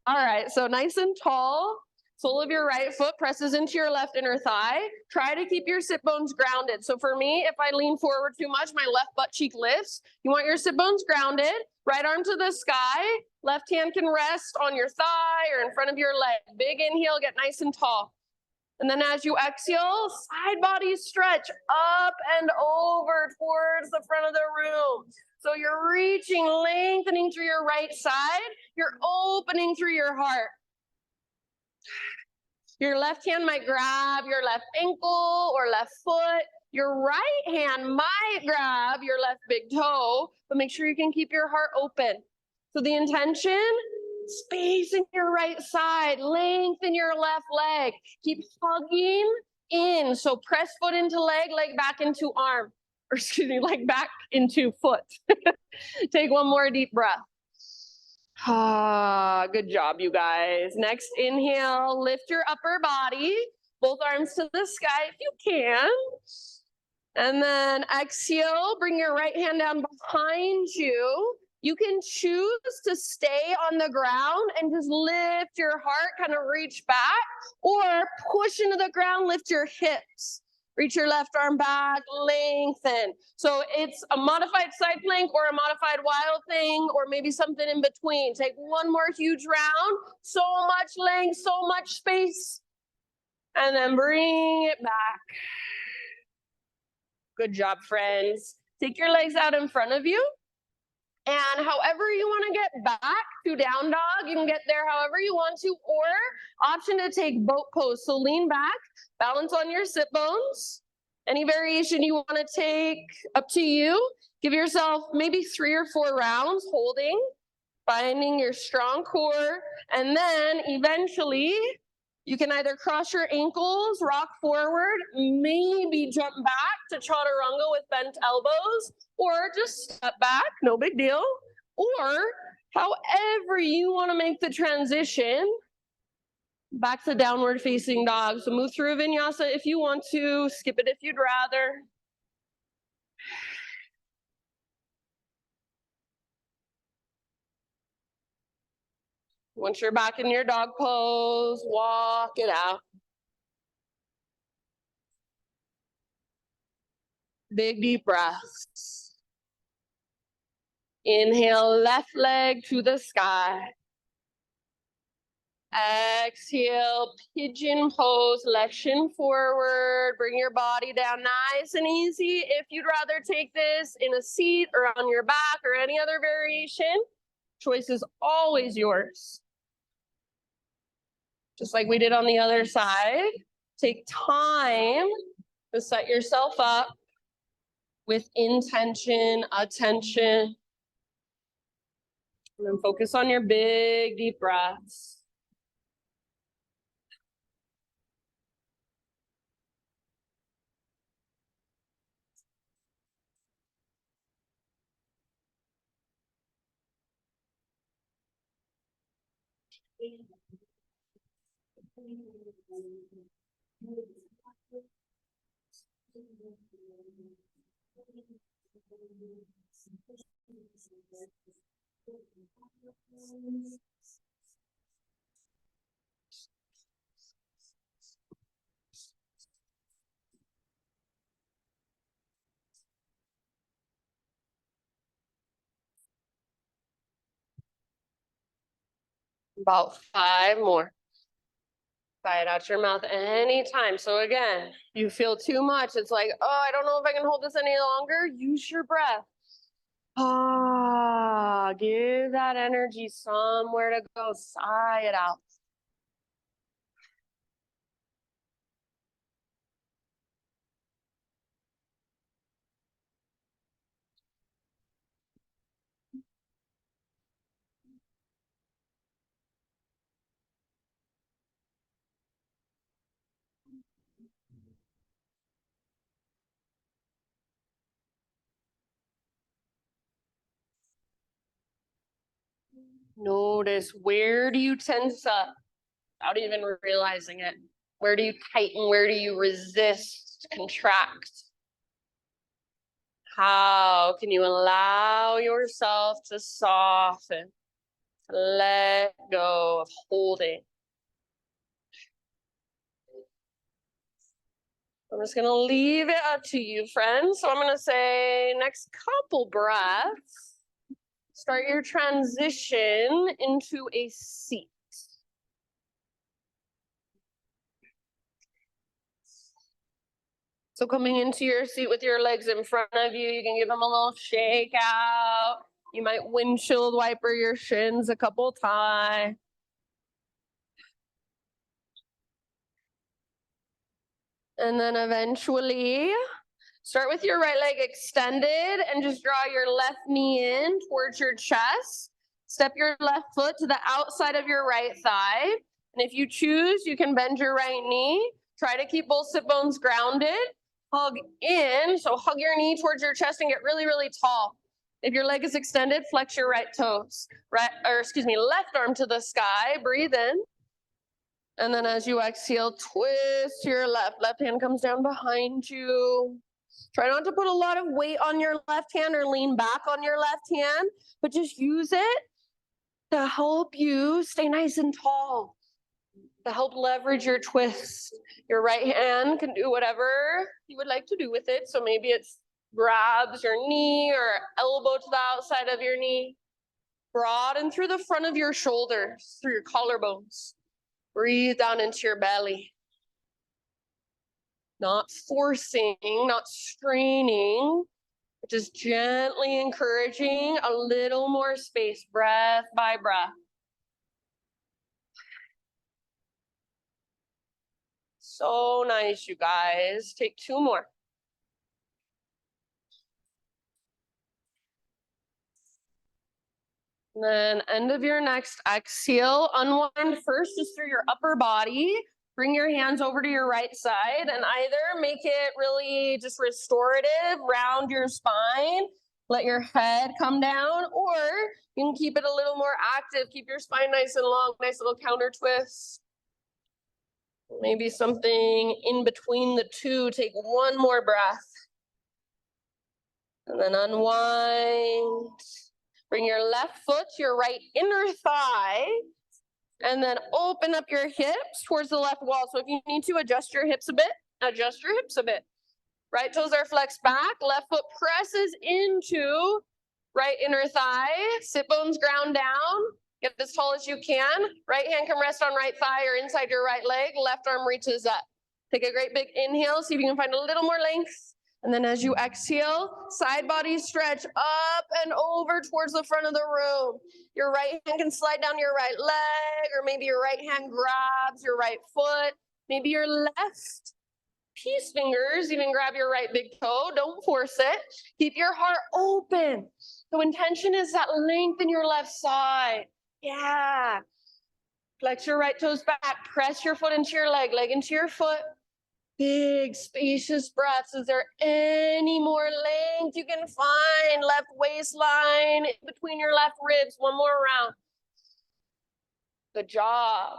All right, so nice and tall. Sole of your right foot presses into your left inner thigh. Try to keep your sit bones grounded. So for me, if I lean forward too much, my left butt cheek lifts. You want your sit bones grounded. Right arm to the sky. Left hand can rest on your thigh or in front of your leg. Big inhale, get nice and tall. And then as you exhale, side body stretch up and over towards the front of the room. So you're reaching, lengthening through your right side. You're opening through your heart. Your left hand might grab your left ankle or left foot. Your right hand might grab your left big toe, but make sure you can keep your heart open. So the intention, space in your right side, lengthen your left leg. Keep hugging in. So press foot into leg, leg back into arm. Or excuse me, leg back into foot. Take one more deep breath. Ah, good job, you guys. Next inhale, lift your upper body, both arms to the sky if you can. And then exhale, bring your right hand down behind you. You can choose to stay on the ground and just lift your heart, kind of reach back, or push into the ground, lift your hips. Reach your left arm back, lengthen. So it's a modified side plank or a modified wild thing, or maybe something in between. Take one more huge round. So much length, so much space. And then bring it back. Good job, friends. Take your legs out in front of you. And however you want to get back to down dog, you can get there however you want to, or option to take boat pose. So lean back, balance on your sit bones. Any variation you want to take, up to you. Give yourself maybe 3 or 4 rounds holding, finding your strong core, and then eventually you can either cross your ankles, rock forward, maybe jump back to chaturanga with bent elbows, or just step back, no big deal. Or however you want to make the transition back to downward facing dog. So move through vinyasa if you want to, skip it if you'd rather. Once you're back in your dog pose, walk it out. Big deep breaths. Inhale, left leg to the sky. Exhale, pigeon pose, left shin forward. Bring your body down nice and easy. If you'd rather take this in a seat or on your back or any other variation, choice is always yours. Just like we did on the other side, take time to set yourself up with intention, attention, and then focus on your big, deep breaths. About 5 more. Sigh it out your mouth anytime. So again, you feel too much. It's like, oh, I don't know if I can hold this any longer. Use your breath. Ah, give that energy somewhere to go. Sigh it out. Notice, where do you tense up without even realizing it? Where do you tighten? Where do you resist, contract? How can you allow yourself to soften, to let go of holding? I'm just gonna leave it up to you, friends. So I'm gonna say next couple breaths. start your transition into a seat. So coming into your seat with your legs in front of you, you can give them a little shake out. You might windshield wiper your shins a couple times. And then eventually start with your right leg extended and just draw your left knee in towards your chest. Step your left foot to the outside of your right thigh. And if you choose, you can bend your right knee. Try to keep both sit bones grounded. Hug in, so hug your knee towards your chest and get really, really tall. If your leg is extended, flex your right toes. Left arm to the sky. Breathe in. And then as you exhale, twist to your left. Left hand comes down behind you. Try not to put a lot of weight on your left hand or lean back on your left hand, but just use it to help you stay nice and tall, to help leverage your twist. Your right hand can do whatever you would like to do with it. So maybe it's grabs your knee or elbow to the outside of your knee. Broaden through the front of your shoulders, through your collarbones. Breathe down into your belly. Not forcing, not straining, but just gently encouraging a little more space, breath by breath. So nice, you guys. Take two more. And then end of your next exhale, unwind first just through your upper body. Bring your hands over to your right side and either make it really just restorative, round your spine, let your head come down, or you can keep it a little more active, keep your spine nice and long, nice little counter twist. Maybe something in between the two. Take one more breath. And then unwind. Bring your left foot to your right inner thigh. And then open up your hips towards the left wall. So if you need to adjust your hips a bit, adjust your hips a bit. Right toes are flexed back. Left foot presses into right inner thigh. Sit bones ground down. Get as tall as you can. Right hand can rest on right thigh or inside your right leg. Left arm reaches up. Take a great big inhale. See if you can find a little more length. And then as you exhale, side body stretch up and over towards the front of the room. Your right hand can slide down your right leg, or maybe your right hand grabs your right foot. Maybe your left peace fingers even grab your right big toe. Don't force it. Keep your heart open. So intention is that length in your left side. Yeah. Flex your right toes back. Press your foot into your leg into your foot. Big, spacious breaths. Is there any more length you can find? Left waistline, in between your left ribs. One more round. Good job.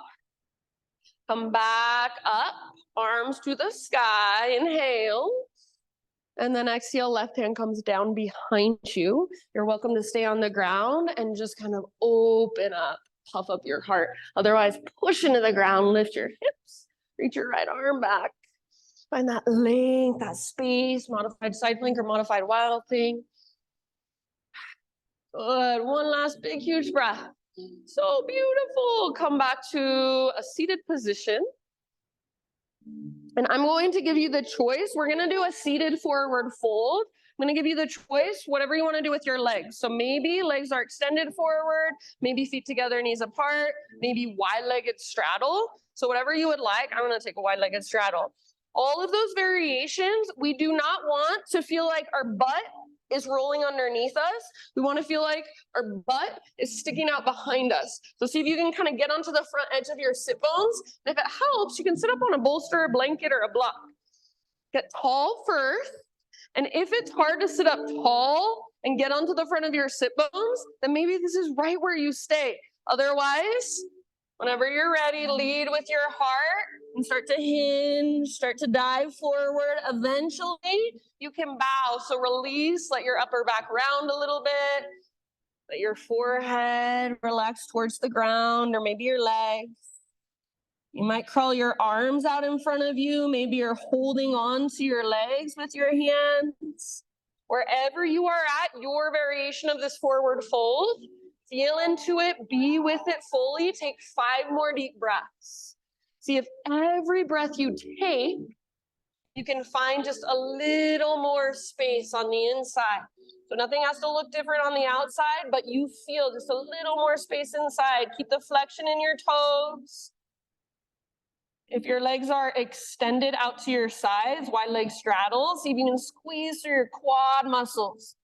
Come back up, arms to the sky. Inhale. And then exhale, left hand comes down behind you. You're welcome to stay on the ground and just kind of open up, puff up your heart. Otherwise, push into the ground, lift your hips, reach your right arm back. Find that length, that space, modified side plank or modified wild thing. Good. One last big, huge breath. So beautiful. Come back to a seated position. And I'm going to give you the choice. We're going to do a seated forward fold. I'm going to give you the choice, whatever you want to do with your legs. So maybe legs are extended forward, maybe feet together, knees apart, maybe wide-legged straddle. So whatever you would like, I'm going to take a wide-legged straddle. All of those variations, we do not want to feel like our butt is rolling underneath us. We want to feel like our butt is sticking out behind us. So see if you can kind of get onto the front edge of your sit bones. And if it helps, you can sit up on a bolster, a blanket, or a block. Get tall first. And if it's hard to sit up tall and get onto the front of your sit bones, then maybe this is right where you stay. Otherwise, whenever you're ready, lead with your heart and start to hinge, start to dive forward. Eventually, you can bow. So release, let your upper back round a little bit. Let your forehead relax towards the ground, or maybe your legs. You might crawl your arms out in front of you. Maybe you're holding on to your legs with your hands. Wherever you are at, your variation of this forward fold, feel into it, be with it fully. Take 5 more deep breaths. See if every breath you take, you can find just a little more space on the inside. So nothing has to look different on the outside, but you feel just a little more space inside. Keep the flexion in your toes. If your legs are extended out to your sides, wide leg straddles, see if you can squeeze through your quad muscles.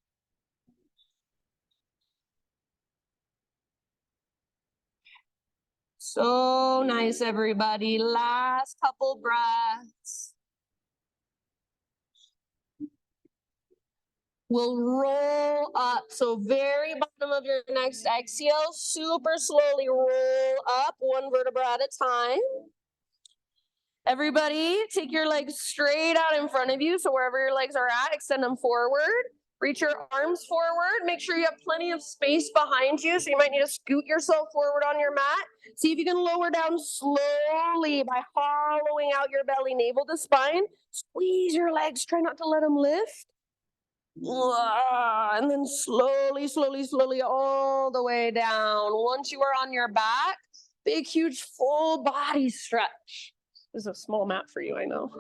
So nice, everybody. Last couple breaths. We'll roll up. So very bottom of your next exhale, super slowly roll up 1 vertebra at a time. Everybody, take your legs straight out in front of you. So wherever your legs are at, extend them forward. Reach your arms forward. Make sure you have plenty of space behind you. So you might need to scoot yourself forward on your mat. See if you can lower down slowly by hollowing out your belly, navel to spine. Squeeze your legs. Try not to let them lift. And then slowly, slowly, slowly all the way down. Once you are on your back, big, huge, full body stretch. This is a small mat for you, I know.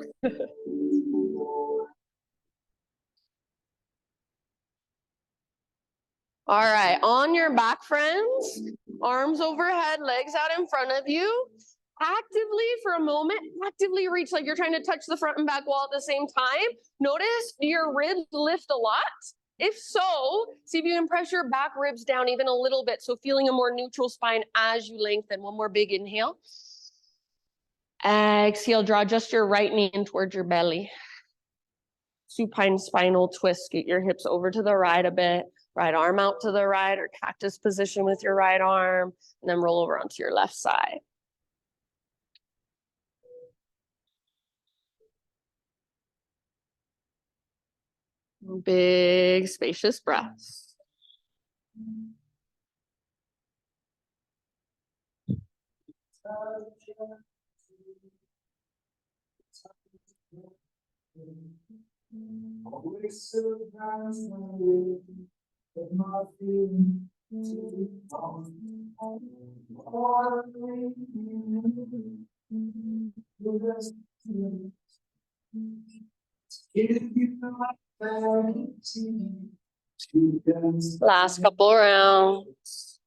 All right, on your back, friends, arms overhead, legs out in front of you. Actively, for a moment, actively reach like you're trying to touch the front and back wall at the same time. Notice, do your ribs lift a lot? If so, see if you can press your back ribs down even a little bit. So feeling a more neutral spine as you lengthen. One more big inhale. Exhale, draw just your right knee in towards your belly. Supine spinal twist. Get your hips over to the right a bit. Right arm out to the right or cactus position with your right arm. And then roll over onto your left side. Big, spacious breaths. Last couple rounds.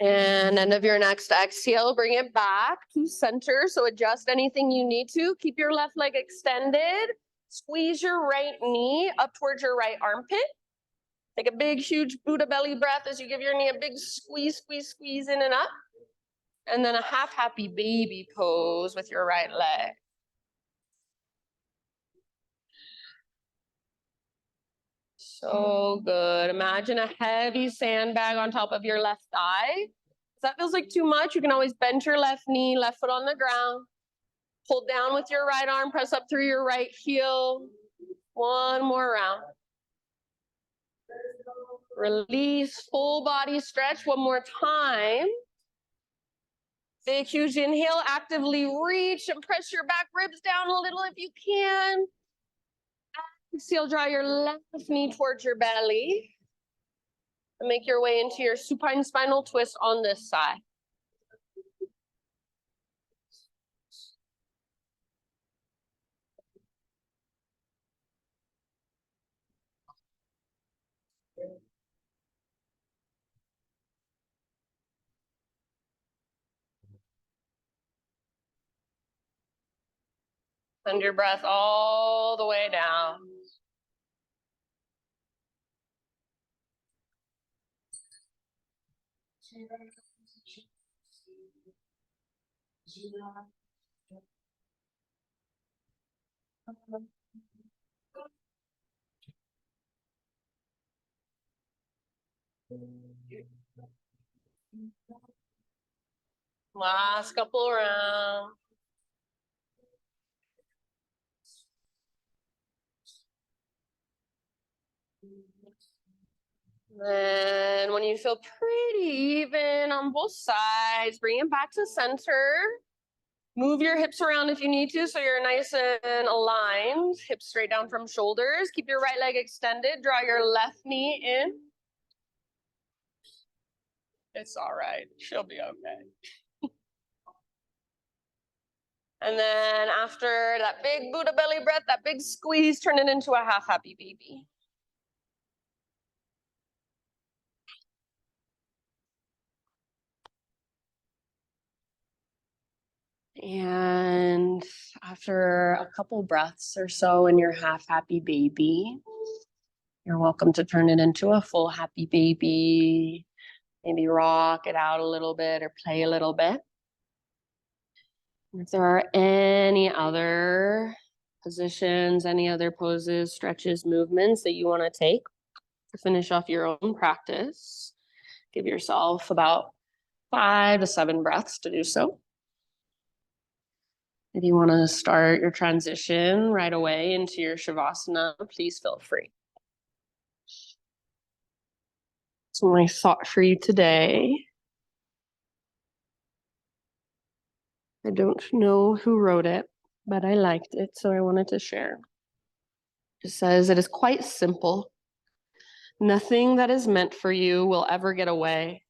And end of your next exhale, bring it back to center. So adjust anything you need to. Keep your left leg extended. Squeeze your right knee up towards your right armpit. Take a big, huge Buddha belly breath as you give your knee a big squeeze, squeeze, squeeze in and up. And then a half happy baby pose with your right leg. So good. Imagine a heavy sandbag on top of your left thigh. If that feels like too much, you can always bend your left knee, left foot on the ground. Hold down with your right arm, press up through your right heel. One more round. Release, full body stretch one more time. Big, huge inhale, actively reach and press your back ribs down a little if you can. Exhale, draw your left knee towards your belly. And make your way into your supine spinal twist on this side. Send your breath all the way down. Last couple rounds. Then when you feel pretty even on both sides, bring it back to center. Move your hips around if you need to so you're nice and aligned. Hips straight down from shoulders. Keep your right leg extended. Draw your left knee in. It's all right. She'll be okay. And then after that big Buddha belly breath, that big squeeze, turn it into a half happy baby. And after a couple breaths or so in your half happy baby, you're welcome to turn it into a full happy baby. Maybe rock it out a little bit or play a little bit. If there are any other positions, any other poses, stretches, movements that you want to take to finish off your own practice, give yourself about 5 to 7 breaths to do so. If you want to start your transition right away into your Shavasana, please feel free. So my thought for you today, I don't know who wrote it, but I liked it, so I wanted to share. It says, it is quite simple. Nothing that is meant for you will ever get away.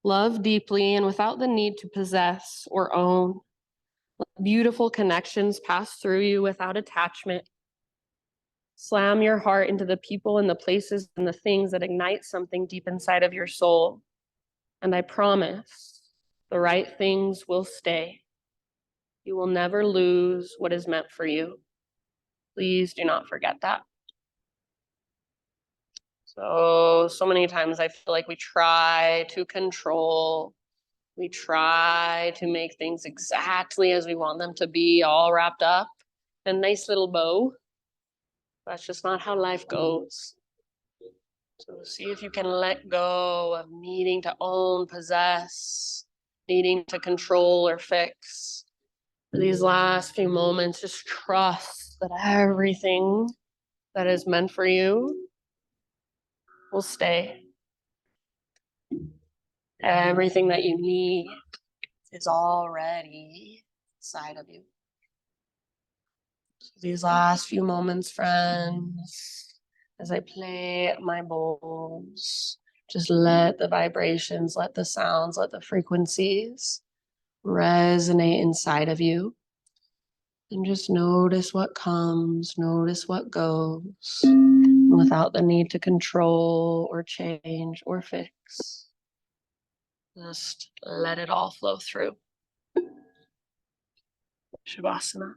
Love deeply and without the need to possess or own. Let beautiful connections pass through you without attachment. Slam your heart into the people and the places and the things that ignite something deep inside of your soul. And I promise the right things will stay. You will never lose what is meant for you. Please do not forget that. So many times I feel like we try to control, we try to make things exactly as we want them to be, all wrapped up in a nice little bow. That's just not how life goes. So see if you can let go of needing to own, possess, needing to control or fix. For these last few moments, just trust that everything that is meant for you will stay. Everything that you need is already inside of you. So these last few moments, friends, as I play my bowls, just let the vibrations, let the sounds, let the frequencies resonate inside of you. And just notice what comes, notice what goes, without the need to control or change or fix. Just let it all flow through. Shavasana.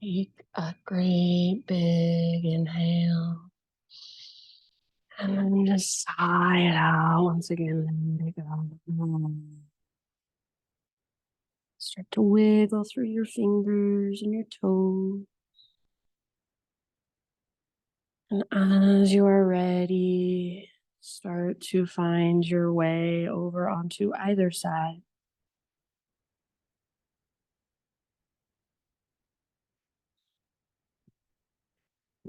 Take a great big inhale. And then just sigh it out once again. Let it go. Start to wiggle through your fingers and your toes. And as you are ready, start to find your way over onto either side.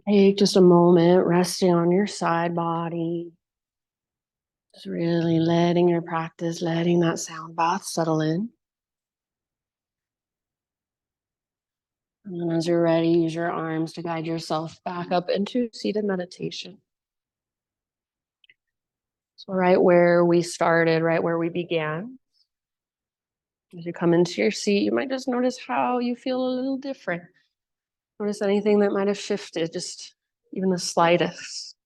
Take just a moment resting on your side body. Just really letting your practice, letting that sound bath settle in. And then as you're ready, use your arms to guide yourself back up into seated meditation. So right where we started, right where we began. As you come into your seat, you might just notice how you feel a little different. Notice anything that might have shifted, just even the slightest.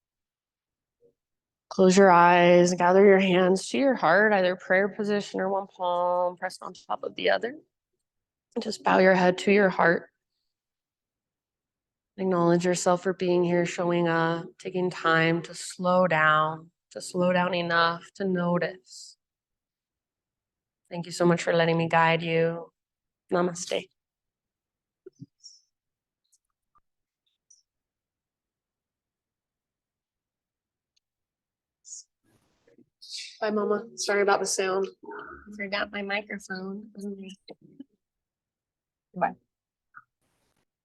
Close your eyes, gather your hands to your heart, either prayer position or one palm pressed on top of the other. And just bow your head to your heart. Acknowledge yourself for being here, showing up, taking time to slow down enough to notice. Thank you so much for letting me guide you. Namaste. Bye, Mama. Sorry about the sound. I forgot my microphone. Bye.